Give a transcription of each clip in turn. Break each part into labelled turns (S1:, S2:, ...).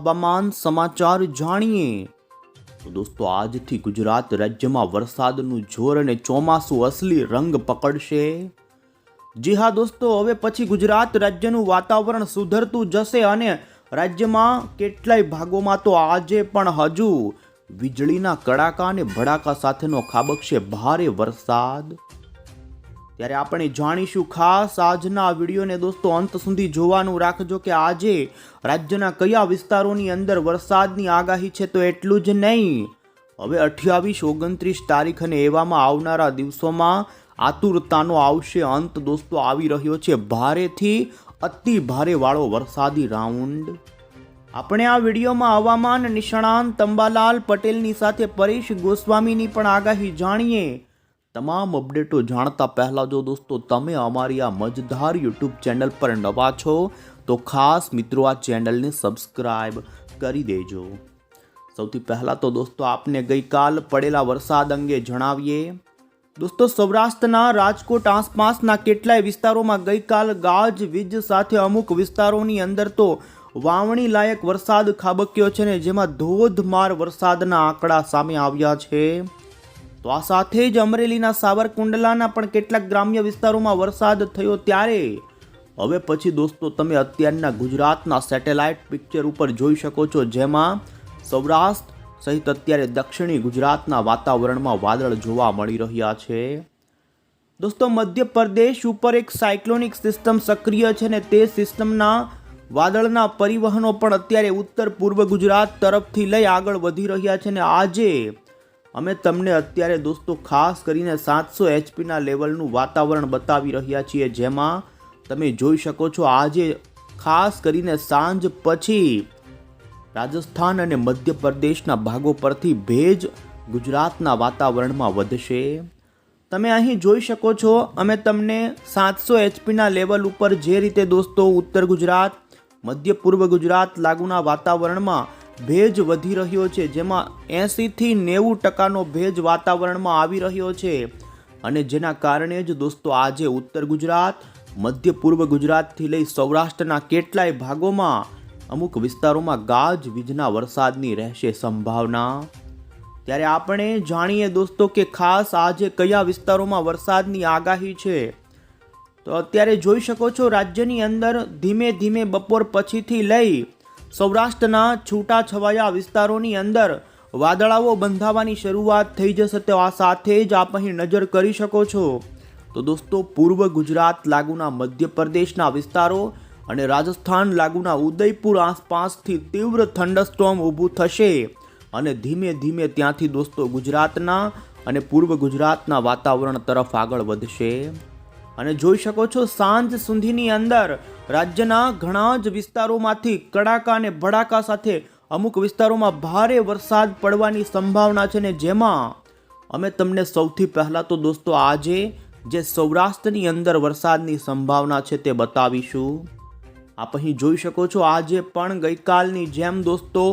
S1: હવામાન સમાચાર જાણીએ તો દોસ્તો આજથી ગુજરાત રાજ્યમાં વરસાદનું જોર અને ચોમાસું અસલી રંગ પકડશે। જી હા દોસ્તો, હવે પછી ગુજરાત રાજ્યનું વાતાવરણ સુધરતું જશે અને રાજ્યમાં કેટલાય ભાગોમાં તો આજે પણ હજુ વીજળીના કડાકા અને ભડાકા સાથેનો ખાબકશે ભારે વરસાદ। ત્યારે આપણે જાણીશું ખાસ આજના વિડીયોને દોસ્તો અંત સુધી જોવાનું રાખજો કે આજે રાજ્યના કયા વિસ્તારોની અંદર વરસાદની આગાહી છે। તો એટલું જ નહીં, હવે 28, 29 તારીખ અને એવામાં આવનારા દિવસોમાં આતુરતાનો આવશે અંત દોસ્તો। આવી રહ્યો છે ભારેથી અતિ ભારે વાળો વરસાદી રાઉન્ડ। આપણે આ વિડીયોમાં હવામાન નિષ્ણાંત અંબાલાલ પટેલની સાથે પરેશ ગોસ્વામીની પણ આગાહી જાણીએ। તમામ અપડેટો જાણતા પહેલા જો દોસ્તો તમે અમારી આ મજેદાર યુટ્યુબ ચેનલ પર નવા છો તો ખાસ મિત્રો આ ચેનલને સબસ્ક્રાઇબ કરી દેજો। સૌથી પહેલાં તો દોસ્તો આપને ગઈકાલ પડેલા વરસાદ અંગે જણાવીએ। દોસ્તો સૌરાષ્ટ્રના રાજકોટ આસપાસના કેટલાય વિસ્તારોમાં ગઈકાલ ગાજવીજ સાથે અમુક વિસ્તારોની અંદર તો વાવણી લાયક વરસાદ ખાબક્યો છે ને જેમાં ધોધમાર વરસાદના આંકડા સામે આવ્યા છે। તો આ સાથે જ અમરેલીના સાવરકુંડલાના પણ કેટલાક ગ્રામ્ય વિસ્તારોમાં વરસાદ થયો। ત્યારે હવે પછી દોસ્તો તમે અત્યારના ગુજરાતના સેટેલાઇટ પિક્ચર ઉપર જોઈ શકો છો જેમાં સૌરાષ્ટ્ર સહિત અત્યારે દક્ષિણી ગુજરાતના વાતાવરણમાં વાદળ જોવા મળી રહ્યા છે। દોસ્તો મધ્યપ્રદેશ ઉપર એક સાયક્લોનિક સિસ્ટમ સક્રિય છે ને તે સિસ્ટમના વાદળના પરિવહનો પણ અત્યારે ઉત્તર પૂર્વ ગુજરાત તરફથી લઈ આગળ વધી રહ્યા છે ને આજે અમે તમને અત્યારે દોસ્તો ખાસ કરીને 700 HP લેવલનું વાતાવરણ બતાવી રહ્યા છીએ જેમાં તમે જોઈ શકો છો આજે ખાસ કરીને સાંજ પછી રાજસ્થાન અને મધ્યપ્રદેશના ભાગો પરથી ભેજ ગુજરાતના વાતાવરણમાં વધશે। તમે અહીં જોઈ શકો છો અમે તમને 700 HP લેવલ ઉપર જે રીતે દોસ્તો ઉત્તર ગુજરાત મધ્ય પૂર્વ ગુજરાત લાગુના વાતાવરણમાં ભેજ વધી રહ્યો છે જેમાં 80 થી 90% ભેજ વાતાવરણમાં આવી રહ્યો છે અને જેના કારણે જ દોસ્તો આજે ઉત્તર ગુજરાત મધ્ય પૂર્વ ગુજરાતથી લઈ સૌરાષ્ટ્રના કેટલાય ભાગોમાં અમુક વિસ્તારોમાં ગાજવીજના વરસાદની રહેશે સંભાવના। ત્યારે આપણે જાણીએ દોસ્તો કે ખાસ આજે કયા વિસ્તારોમાં વરસાદની આગાહી છે। તો અત્યારે જોઈ શકો છો રાજ્યની અંદર ધીમે ધીમે બપોર પછીથી લઈ સૌરાષ્ટ્રના છૂટાછવાયા વિસ્તારોની અંદર વાદળાઓ બંધાવાની શરૂઆત થઈ જશે। તો આ સાથે જ આપ અહીં નજર કરી શકો છો તો દોસ્તો પૂર્વ ગુજરાત લાગુના મધ્યપ્રદેશના વિસ્તારો અને રાજસ્થાન લાગુના ઉદયપુર આસપાસથી તીવ્ર થંડરસ્ટોર્મ ઊભું થશે અને ધીમે ધીમે ત્યાંથી દોસ્તો ગુજરાતના અને પૂર્વ ગુજરાતના વાતાવરણ તરફ આગળ વધશે અને જોઈ શકો છો સાંજ સુધીની અંદર રાજ્યના ઘણા જ વિસ્તારોમાંથી કડાકા અને ભડાકા સાથે અમુક વિસ્તારોમાં ભારે વરસાદ પડવાની સંભાવના છે ને જેમાં અમે તમને સૌથી પહેલા તો દોસ્તો આજે જે સૌરાષ્ટ્રની અંદર વરસાદની સંભાવના છે તે બતાવીશું। આપ અહીં જોઈ શકો છો આજે પણ ગઈકાલની જેમ દોસ્તો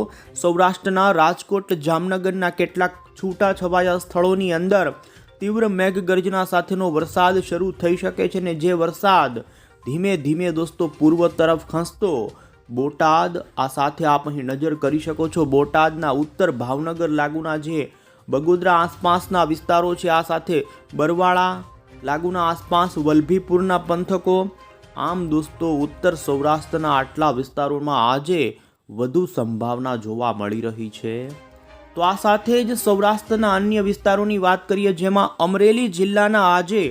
S1: સૌરાષ્ટ્રના રાજકોટ જામનગરના કેટલાક છૂટાછવાયા સ્થળોની અંદર તીવ્ર મેઘગર્જના સાથેનો વરસાદ શરૂ થઈ શકે છે ને જે વરસાદ ધીમે ધીમે દોસ્તો પૂર્વ તરફ ખસતો બોટાદ આ સાથે આપ અહીં નજર કરી શકો છો બોટાદના ઉત્તર ભાવનગર લાગુના જે બગોદરા આસપાસના વિસ્તારો છે આ સાથે બરવાળા લાગુના આસપાસ વલભીપુરના પંથકો આમ દોસ્તો ઉત્તર સૌરાષ્ટ્રના આટલા વિસ્તારોમાં આજે વધુ સંભાવના જોવા મળી રહી છે। તો આ સાથે જ સૌરાષ્ટ્રના અન્ય વિસ્તારોની વાત કરીએ જેમાં અમરેલી જિલ્લાના આજે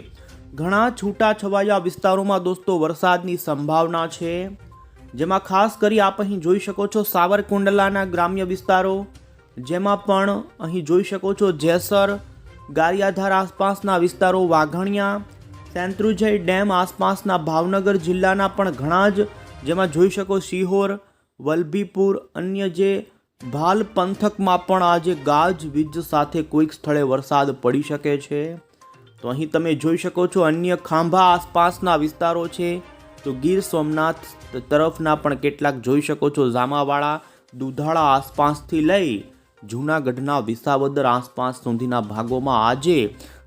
S1: ઘણા છૂટાછવાયા વિસ્તારોમાં દોસ્તો વરસાદની સંભાવના છે જેમાં ખાસ કરી આપ અહીં જોઈ શકો છો સાવરકુંડલાના ગ્રામ્ય વિસ્તારો જેમાં પણ અહીં જોઈ શકો છો જેસર ગારિયાધાર આસપાસના વિસ્તારો વાઘણિયા સેંત્રુજય ડેમ આસપાસના ભાવનગર જિલ્લાના પણ ઘણા જ જેમાં જોઈ શકો શિહોર વલભીપુર અન્ય જે ભાલ પંથકમાં પણ આજે ગાજવીજ સાથે કોઈક સ્થળે વરસાદ પડી શકે છે। તો અહીં તમે જોઈ શકો છો અન્ય ખાંભા આસપાસના વિસ્તારો છે તો ગીર સોમનાથ તરફના પણ કેટલાક જોઈ શકો છો જામાવાળા દુધાળા આસપાસથી લઈ જૂનાગઢના વિસાવદર આસપાસ સુધીના ભાગોમાં આજે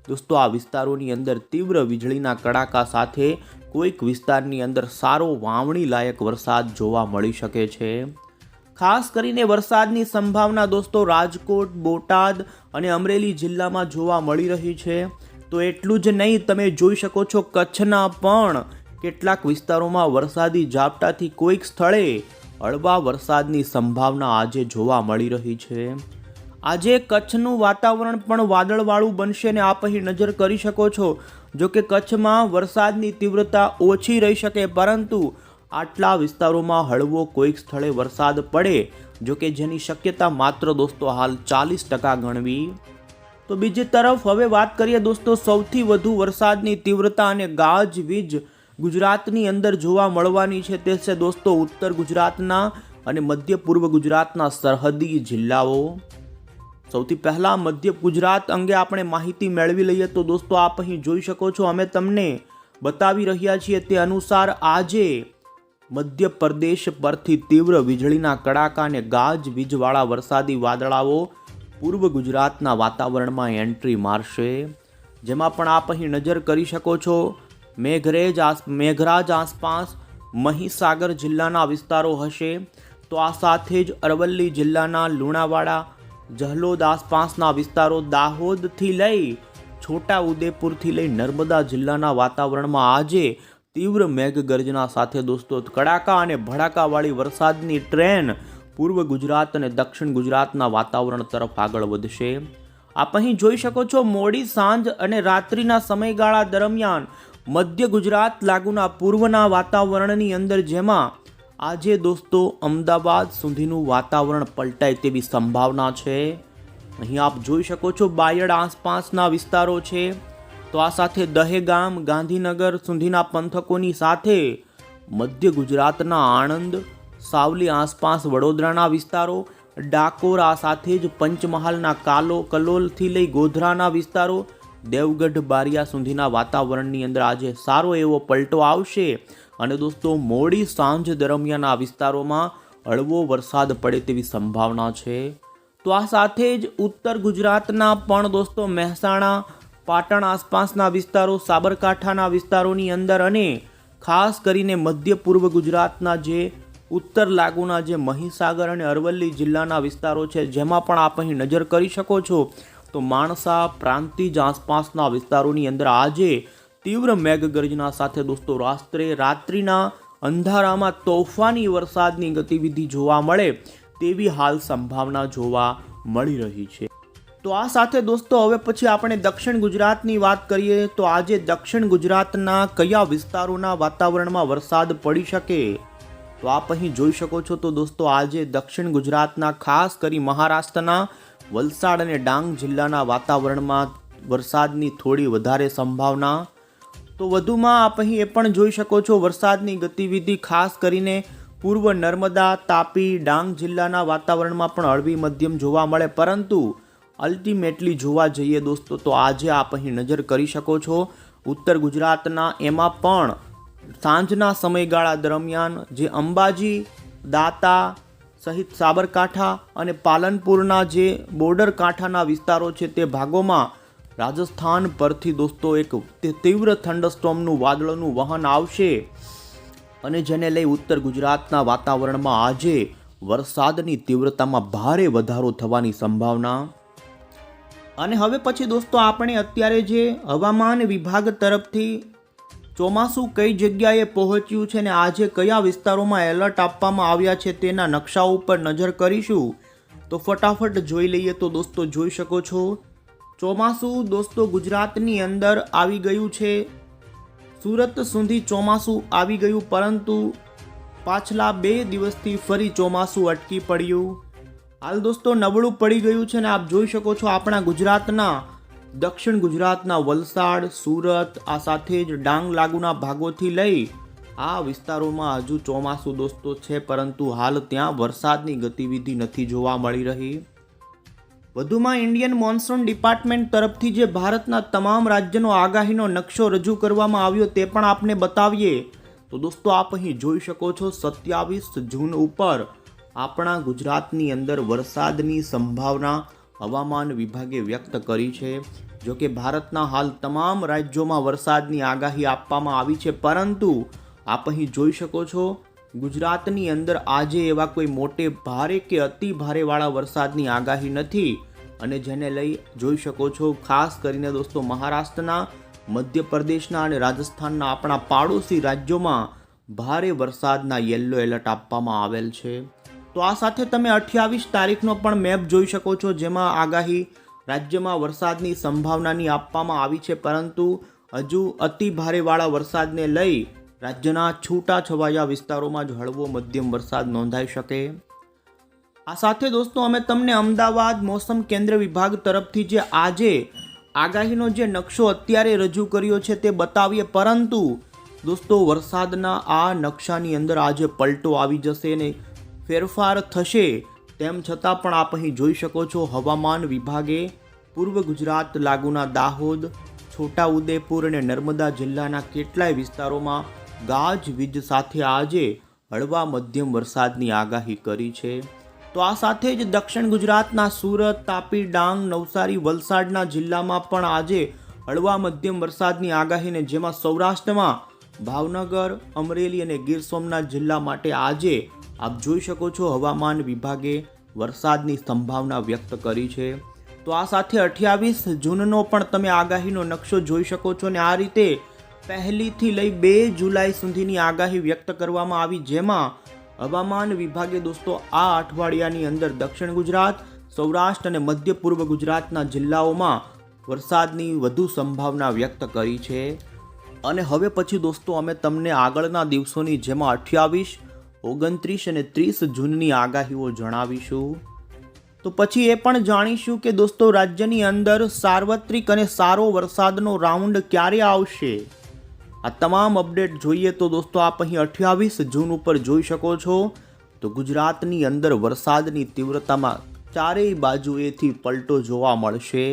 S1: દોસ્તો આ વિસ્તારોની અંદર તીવ્ર વીજળીના કડાકા સાથે કોઈક વિસ્તારની અંદર સારો વાવણી લાયક વરસાદ જોવા મળી શકે છે। ખાસ કરીને વરસાદની સંભાવના દોસ્તો રાજકોટ, બોટાદ અને અમરેલી જિલ્લામાં જોવા મળી રહી છે. તો એટલું જ નહીં, તમે જોઈ શકો છો કચ્છના પણ કેટલાક વિસ્તારોમાં વરસાદી ઝાપટાથી કોઈક સ્થળે હળવા વરસાદની સંભાવના આજે જોવા મળી રહી છે. આજે કચ્છનું વાતાવરણ પણ વાદળવાળું બનશે ને આપ અહીં નજર કરી શકો છો. જો કે કચ્છમાં વરસાદની તીવ્રતા ઓછી રહી શકે, પરંતુ આટલા વિસ્તારોમાં હળવો કોઈક સ્થળે વરસાદ પડે, જો કે જેની શક્યતા માત્ર દોસ્તો હાલ 40% ગણવી. તો બીજી તરફ હવે વાત કરીએ દોસ્તો સૌથી વધુ વરસાદની તીવ્રતા અને ગાજવીજ ગુજરાતની અંદર જોવા મળવાની છે. તે છે દોસ્તો ઉત્તર ગુજરાતના અને મધ્ય પૂર્વ ગુજરાતના સરહદી જિલ્લાઓ. સૌથી પહેલા મધ્ય ગુજરાત અંગે આપણે માહિતી મેળવી લઈએ. તો દોસ્તો આપ અહીં જોઈ શકો છો, અમે તમને બતાવી રહ્યા છીએ તે અનુસાર આજે મધ્યપ્રદેશ પરથી તીવ્ર વીજળીના કડાકા અને ગાજવીજવાળા વરસાદી વાદળાઓ પૂર્વ ગુજરાતના વાતાવરણમાં એન્ટ્રી મારશે. જેમાં પણ આપ અહીં નજર કરી શકો છો, મેઘરાજ આસપાસ મહીસાગર જિલ્લાના વિસ્તારો હશે. તો આ સાથે જ અરવલ્લી જિલ્લાના લુણાવાડા, જહલોદ આસપાસના વિસ્તારો, દાહોદથી લઈ છોટા ઉદેપુરથી લઈ નર્મદા જિલ્લાના વાતાવરણમાં આજે તીવ્ર મેઘગર્જના સાથે દોસ્તો કડાકા અને ભડાકાવાળી વરસાદની ટ્રેન પૂર્વ ગુજરાત અને દક્ષિણ ગુજરાતના વાતાવરણ તરફ આગળ વધશે. આપ અહીં જોઈ શકો છો મોડી સાંજ અને રાત્રિના સમયગાળા દરમિયાન મધ્ય ગુજરાત લાગુના પૂર્વના વાતાવરણની અંદર, જેમાં આજે દોસ્તો અમદાવાદ સુધીનું વાતાવરણ પલટાય તેવી સંભાવના છે. અહીં આપ જોઈ શકો છો બાયડ આસપાસના વિસ્તારો છે. તો આ સાથે દહેગામ, ગાંધીનગર સુધીના પંથકોની સાથે મધ્ય ગુજરાતના આણંદ, સાવલી આસપાસ વડોદરાના વિસ્તારો, ડાકોર, આ સાથે જ પંચમહાલના કલોલથી લઈ ગોધરાના વિસ્તારો, દેવગઢ, બારિયા સુધીના વાતાવરણની અંદર આજે સારો એવો પલટો આવશે. અને દોસ્તો મોડી સાંજ દરમિયાન આ વિસ્તારોમાં હળવો વરસાદ પડે તેવી સંભાવના છે. તો આ સાથે જ ઉત્તર ગુજરાતના પણ દોસ્તો મહેસાણા, પાટણ આસપાસના વિસ્તારો, સાબરકાંઠાના વિસ્તારોની અંદર અને ખાસ કરીને મધ્ય પૂર્વ ગુજરાતના જે ઉત્તર લાગુના જે મહીસાગર અને અરવલ્લી જિલ્લાના વિસ્તારો છે, જેમાં પણ આપ અહીં નજર કરી શકો છો. તો માણસા, પ્રાંતિજ આસપાસના વિસ્તારોની અંદર આજે તીવ્ર મેઘગર્જના સાથે દોસ્તો રાત્રિના અંધારામાં તોફાની વરસાદની ગતિવિધિ જોવા મળે તેવી હાલ સંભાવના જોવા મળી રહી છે. તો આ સાથે દોસ્તો હવે પછી આપણે દક્ષિણ ગુજરાતની વાત કરીએ. તો આજે દક્ષિણ ગુજરાતના કયા વિસ્તારોના વાતાવરણમાં વરસાદ પડી શકે? તો આપ અહીં જોઈ શકો છો. તો દોસ્તો આજે દક્ષિણ ગુજરાતના ખાસ કરી મહારાષ્ટ્રના વલસાડ અને ડાંગ જિલ્લાના વાતાવરણમાં વરસાદની થોડી વધારે સંભાવના. તો વધુમાં આપ અહીં એ પણ જોઈ શકો છો વરસાદની ગતિવિધિ ખાસ કરીને પૂર્વ નર્મદા, તાપી, ડાંગ જિલ્લાના વાતાવરણમાં પણ હળવી મધ્યમ જોવા મળે. પરંતુ અલ્ટિમેટલી જોવા જઈએ દોસ્તો તો આજે આપ અહીં નજર કરી શકો છો ઉત્તર ગુજરાતના, એમાં પણ સાંજના સમયગાળા દરમિયાન જે અંબાજી, દાતા સહિત સાબરકાંઠા અને પાલનપુરના જે બોર્ડર કાંઠાના વિસ્તારો છે તે ભાગોમાં રાજસ્થાન પરથી દોસ્તો એક તીવ્ર થંડરસ્ટોર્મનું વાદળોનું વહન આવશે અને જેને લઈ ઉત્તર ગુજરાતના વાતાવરણમાં આજે વરસાદની તીવ્રતામાં ભારે વધારો થવાની સંભાવના. અને હવે પછી દોસ્તો આપણે અત્યારે જે હવામાન વિભાગ તરફથી ચોમાસું કઈ જગ્યાએ પહોંચ્યું છે ને આજે કયા વિસ્તારોમાં એલર્ટ આપવામાં આવ્યા છે તેના નકશાઓ ઉપર નજર કરીશું. તો ફટાફટ જોઈ લઈએ. તો દોસ્તો જોઈ શકો છો ચોમાસું દોસ્તો ગુજરાતની અંદર આવી ગયું છે. સુરત સુધી ચોમાસું આવી ગયું, પરંતુ પાછલા 2 દિવસથી ફરી ચોમાસું અટકી પડ્યું. હાલ દોસ્તો નબળું પડી ગયું છે ને આપ જોઈ શકો છો આપણા ગુજરાતના દક્ષિણ ગુજરાતના વલસાડ, સુરત, આ સાથે જ ડાંગ લાગુના ભાગોથી લઈ આ વિસ્તારોમાં હજુ ચોમાસું દોસ્તો છે, પરંતુ હાલ ત્યાં વરસાદની ગતિવિધિ નથી જોવા મળી રહી. વધુમાં ઇન્ડિયન મોન્સૂન ડિપાર્ટમેન્ટ તરફથી જે ભારતના તમામ રાજ્યનો આગાહીનો નકશો રજૂ કરવામાં આવ્યો તે પણ આપને બતાવીએ. તો દોસ્તો આપ અહીં જોઈ શકો છો 27 જૂન ઉપર આપણા ગુજરાતની અંદર વરસાદની સંભાવના હવામાન વિભાગે વ્યક્ત કરી છે. જો કે ભારતના હાલ તમામ રાજ્યોમાં વરસાદની આગાહી આપવામાં આવી છે, પરંતુ આપ અહીં જોઈ શકો છો ગુજરાતની અંદર આજે એવા કોઈ મોટે ભારે કે અતિ ભારેવાળા વરસાદની આગાહી નથી અને જેને લઈ જોઈ શકો છો ખાસ કરીને દોસ્તો મહારાષ્ટ્રના, મધ્યપ્રદેશના અને રાજસ્થાનના આપણા પાડોશી રાજ્યોમાં ભારે વરસાદના યલો એલર્ટ આપવામાં આવેલ છે. તો આ સાથે તમે 28 તારીખનો પણ મેપ જોઈ શકો છો, જેમાં આગાહી રાજ્યમાં વરસાદની સંભાવનાની આપવામાં આવી છે, પરંતુ હજુ અતિ ભારેવાળા વરસાદને લઈ રાજ્યના છૂટાછવાયા વિસ્તારોમાં જ હળવો મધ્યમ વરસાદ નોંધાઈ શકે. આ સાથે દોસ્તો અમે તમને અમદાવાદ મોસમ કેન્દ્ર વિભાગ તરફથી જે આજે આગાહીનો જે નકશો અત્યારે રજૂ કર્યો છે તે બતાવીએ, પરંતુ દોસ્તો વરસાદના આ નકશાની અંદર આજે પલટો આવી જશે ને ફેરફાર થશે. તેમ છતાં પણ આપ અહીં જોઈ શકો છો હવામાન વિભાગે પૂર્વ ગુજરાત લાગુના દાહોદ, છોટાઉદેપુર અને નર્મદા જિલ્લાના કેટલાય વિસ્તારોમાં ગાજવીજ સાથે આજે હળવા મધ્યમ વરસાદની આગાહી કરી છે. તો આ સાથે જ દક્ષિણ ગુજરાતના સુરત, તાપી, ડાંગ, નવસારી, વલસાડના જિલ્લામાં પણ આજે હળવા મધ્યમ વરસાદની આગાહીને, જેમાં સૌરાષ્ટ્રમાં ભાવનગર, અમરેલી અને ગીર સોમનાથ જિલ્લા માટે આજે આપ જોઈ શકો છો હવામાન વિભાગે વરસાદની સંભાવના વ્યક્ત કરી છે. તો આ સાથે 28 જૂનનો પણ તમે આગાહીનો નકશો જોઈ શકો છો અને આ રીતે 1 થી લઈ 2 જુલાઈ સુધીની આગાહી વ્યક્ત કરવામાં આવી, જેમાં હવામાન વિભાગે દોસ્તો આ અઠવાડિયાની અંદર દક્ષિણ ગુજરાત, સૌરાષ્ટ્ર અને મધ્ય પૂર્વ ગુજરાતના જિલ્લાઓમાં વરસાદની વધુ સંભાવના વ્યક્ત કરી છે. અને હવે પછી દોસ્તો અમે તમને આગળના દિવસોની જેમાં 28, 29 અને 30 જૂનની આગાહીઓ જણાવીશું. તો પછી એ પણ જાણીશું કે દોસ્તો રાજ્યની અંદર સાર્વત્રિક અને સારો વરસાદનો રાઉન્ડ ક્યારે આવશે. આ તમામ અપડેટ જોઈએ તો દોસ્તો આપ અહીં 28 જૂન ઉપર જોઈ શકો છો. તો ગુજરાતની અંદર વરસાદની તીવ્રતામાં ચારેય બાજુએથી પલટો જોવા મળશે.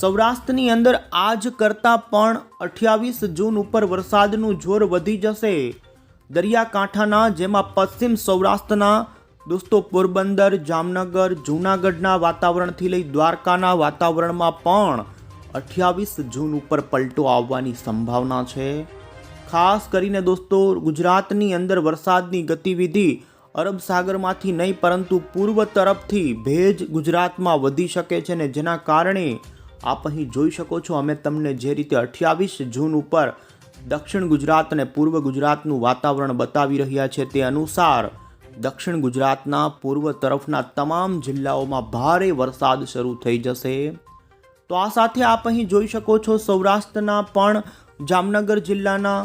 S1: સૌરાષ્ટ્રની અંદર આજ કરતાં પણ 28 જૂન ઉપર વરસાદનું જોર વધી જશે. દરિયાકાંઠાના, જેમાં પશ્ચિમ સૌરાષ્ટ્રના દોસ્તો પોરબંદર, જામનગર, જૂનાગઢના વાતાવરણથી લઈ દ્વારકાના વાતાવરણમાં પણ 28 જૂન ઉપર પલટો આવવાની સંભાવના છે. ખાસ કરીને દોસ્તો ગુજરાતની અંદર વરસાદની ગતિવિધિ અરબ સાગરમાંથી નહીં પરંતુ પૂર્વ તરફથી ભેજ ગુજરાતમાં વધી શકે છે ને જેના કારણે આપ અહીં જોઈ શકો છો અમે તમને જે રીતે 28 જૂન ઉપર દક્ષિણ ગુજરાત અને પૂર્વ ગુજરાતનું વાતાવરણ બતાવી રહ્યા છે તે અનુસાર દક્ષિણ ગુજરાતના પૂર્વ તરફના તમામ જિલ્લાઓમાં ભારે વરસાદ શરૂ થઈ જશે. તો આ સાથે આપ અહીં જોઈ શકો છો સૌરાષ્ટ્રના પણ જામનગર જિલ્લાના,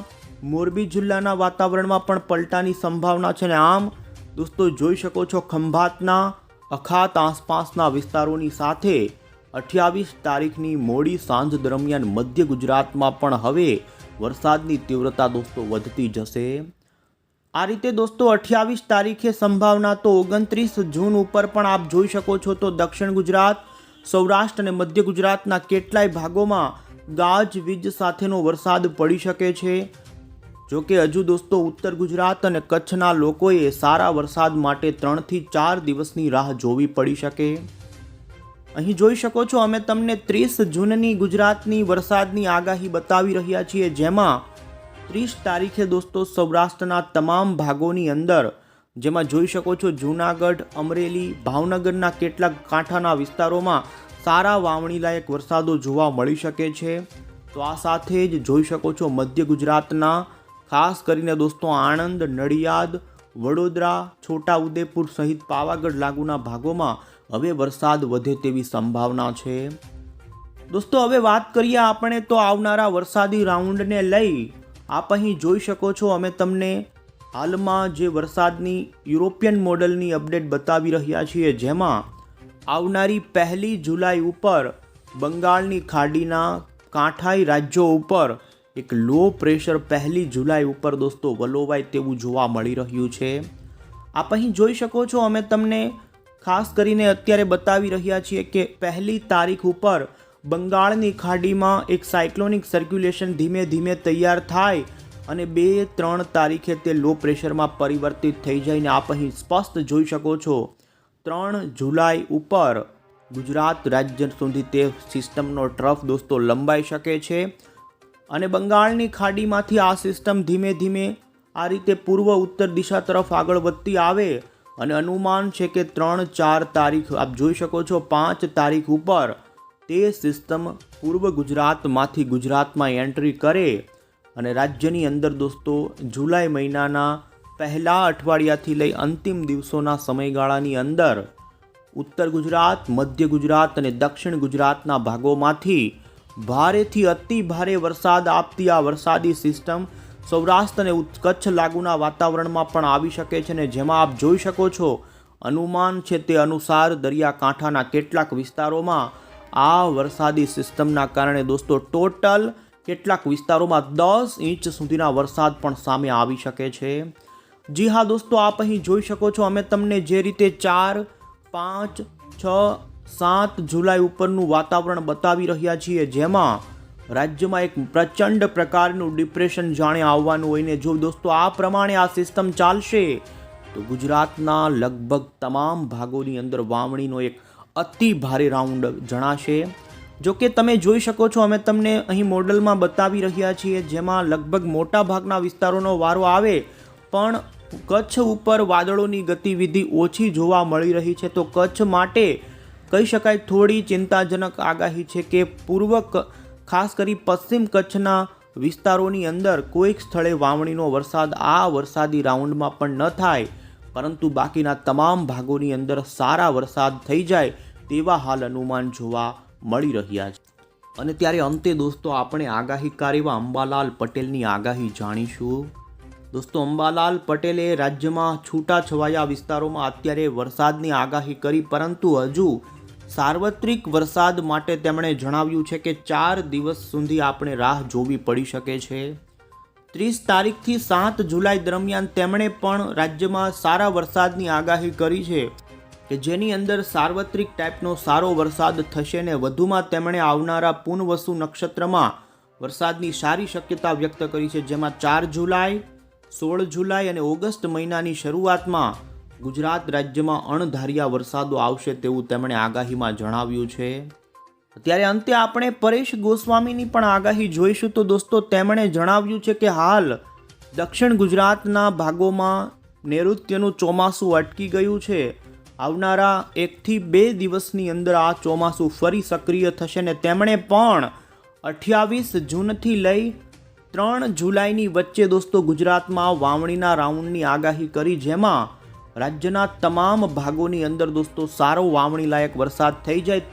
S1: મોરબી જિલ્લાના વાતાવરણમાં પણ પલટાની સંભાવના છે. અને આમ દોસ્તો જોઈ શકો છો ખંભાતના, અખાત આસપાસના વિસ્તારોની સાથે 28 તારીખની મોડી સાંજ દરમિયાન મધ્ય ગુજરાતમાં પણ હવે વરસાદની તીવ્રતા દોસ્તો વધતી જશે. આ રીતે દોસ્તો 28 તારીખે સંભાવના, તો 29 જૂન ઉપર પણ આપ જોઈ શકો છો તો દક્ષિણ ગુજરાત, સૌરાષ્ટ્ર અને મધ્ય ગુજરાતના કેટલાય ભાગોમાં ગાજવીજ સાથેનો વરસાદ પડી શકે છે. જો કે હજુ દોસ્તો ઉત્તર ગુજરાત અને કચ્છના લોકોએ સારા વરસાદ માટે 3 થી 4 દિવસની રાહ જોવી પડી શકે. અહીં જોઈ શકો છો અમે તમને 30 જૂનની ગુજરાતની વરસાદની આગાહી બતાવી રહ્યા છીએ, જેમાં 30 તારીખે દોસ્તો સૌરાષ્ટ્રના તમામ ભાગોની અંદર, જેમાં જોઈ શકો છો જૂનાગઢ, અમરેલી, ભાવનગરના કેટલાક કાંઠાના વિસ્તારોમાં સારા વાવણીલાયક વરસાદો જોવા મળી શકે છે. તો આ સાથે જ જોઈ શકો છો મધ્ય ગુજરાતના ખાસ કરીને દોસ્તો આણંદ, નડિયાદ, વડોદરા, છોટાઉદેપુર સહિત પાવાગઢ લાગુના ભાગોમાં હવે વરસાદ વધે તેવી સંભાવના છે. દોસ્તો હવે વાત કરીએ આપણે તો આવનારા વરસાદી રાઉન્ડને લઈ. આપ અહીં જોઈ શકો છો અમે તમને હાલમાં જે વરસાદની યુરોપિયન મોડલની અપડેટ બતાવી રહ્યા છીએ, જેમાં આવનારી 1 જુલાઈ ઉપર બંગાળની ખાડીના કાંઠાઈ રાજ્યો ઉપર એક લો પ્રેશર 1 જુલાઈ ઉપર દોસ્તો વલોવાય તેવું જોવા મળી રહ્યું છે. આપ અહીં જોઈ શકો છો અમે તમને ખાસ કરીને અત્યારે બતાવી રહ્યા છીએ કે 1 તારીખ ઉપર બંગાળની ખાડીમાં એક સાયક્લોનિક સર્ક્યુલેશન ધીમે ધીમે તૈયાર થાય અને 2-3 તારીખે તે લો પ્રેશરમાં પરિવર્તિત થઈ જઈને આપ અહીં સ્પષ્ટ જોઈ શકો છો 3 જુલાઈ ઉપર ગુજરાત રાજ્ય સુધી તે સિસ્ટમનો ટ્રફ દોસ્તો લંબાઈ શકે છે અને બંગાળની ખાડીમાંથી આ સિસ્ટમ ધીમે ધીમે આ રીતે પૂર્વ ઉત્તર દિશા તરફ આગળ વધતી આવે અને અનુમાન છે કે 3-4 તારીખ આપ જોઈ શકો છો 5 તારીખ ઉપર તે સિસ્ટમ પૂર્વ ગુજરાતમાંથી ગુજરાતમાં એન્ટ્રી કરે અને રાજ્યની અંદર દોસ્તો જુલાઈ મહિનાના પહેલા અઠવાડિયાથી લઈ અંતિમ દિવસોના સમયગાળાની અંદર ઉત્તર ગુજરાત, મધ્ય ગુજરાત અને દક્ષિણ ગુજરાતના ભાગોમાંથી ભારેથી અતિ ભારે વરસાદ આપતી આ વરસાદી સિસ્ટમ સૌરાષ્ટ્ર અને કચ્છ લાગુના વાતાવરણમાં પણ આવી શકે છે ને જેમાં આપ જોઈ શકો છો અનુમાન છે તે અનુસાર દરિયાકાંઠાના કેટલાક વિસ્તારોમાં આ વરસાદી સિસ્ટમના કારણે દોસ્તો ટોટલ કેટલાક વિસ્તારોમાં 10 ઇંચ સુધીના વરસાદ પણ સામે આવી શકે છે. જી હા દોસ્તો, આપ અહીં જોઈ શકો છો અમે તમને જે રીતે 4, 5, 6, 7 જુલાઈ ઉપરનું વાતાવરણ બતાવી રહ્યા છીએ જેમાં રાજ્યમાં એક પ્રચંડ પ્રકારનું ડિપ્રેશન જાણે આવવાનું હોય ને જો દોસ્તો આ પ્રમાણે આ સિસ્ટમ ચાલશે તો ગુજરાતના લગભગ તમામ ભાગોની અંદર વાવણીનો એક અતિ ભારે રાઉન્ડ જણાશે. જો કે તમે જોઈ શકો છો અમે તમને અહીં મોડલમાં બતાવી રહ્યા છીએ જેમાં લગભગ મોટા ભાગના વિસ્તારોનો વારો આવે પણ કચ્છ ઉપર વાદળોની ગતિવિધિ ઓછી જોવા મળી રહી છે. તો કચ્છ માટે કહી શકાય થોડી ચિંતાજનક આગાહી છે કે ખાસ કરી પશ્ચિમ કચ્છના વિસ્તારોની અંદર કોઈક સ્થળે વાવણીનો વરસાદ આ વરસાદી રાઉન્ડમાં પણ ન થાય પરંતુ બાકીના તમામ ભાગોની અંદર સારા વરસાદ થઈ જાય તેવા હાલ અનુમાન જોવા મળી રહ્યા છે. અને ત્યારે અંતે દોસ્તો આપણે આગાહીકાર એવા અંબાલાલ પટેલની આગાહી જાણીશું. દોસ્તો અંબાલાલ પટેલે રાજ્યમાં છૂટાછવાયા વિસ્તારોમાં અત્યારે વરસાદની આગાહી કરી પરંતુ હજુ સાર્વત્રિક વરસાદ માટે તેમણે જણાવ્યું છે કે 4 દિવસ સુધી આપણે રાહ જોવી પડી શકે છે. 30 તારીખથી 7 જુલાઈ દરમિયાન તેમણે પણ રાજ્યમાં સારા વરસાદની આગાહી કરી છે કે જેની અંદર સાર્વત્રિક ટાઈપનો સારો વરસાદ થશે ને વધુમાં તેમણે આવનારા પુનવસુ નક્ષત્રમાં વરસાદની સારી શક્યતા વ્યક્ત કરી છે જેમાં 4 જુલાઈ, 16 જુલાઈ અને ઓગસ્ટ મહિનાની શરૂઆતમાં ગુજરાત રાજ્યમાં અણધાર્યા વરસાદો આવશે તેવું તેમણે આગાહીમાં જણાવ્યું છે. ત્યારે અંતે આપણે પરેશ ગોસ્વામીની પણ આગાહી જોઈશું. તો દોસ્તો તેમણે જણાવ્યું છે કે હાલ દક્ષિણ ગુજરાતના ભાગોમાં નૈઋત્યનું ચોમાસું અટકી ગયું છે. આવનારા 1 થી 2 દિવસની અંદર આ ચોમાસું ફરી સક્રિય થશે ને તેમણે પણ 28 જૂનથી લઈ 3 જુલાઈની વચ્ચે દોસ્તો ગુજરાતમાં વાવણીના રાઉન્ડની આગાહી કરી જેમાં રાજ્યના તમામ ભાગોની અંદર દોસ્તો સારો વાવણી લાયક વરસાદ થઈ જાય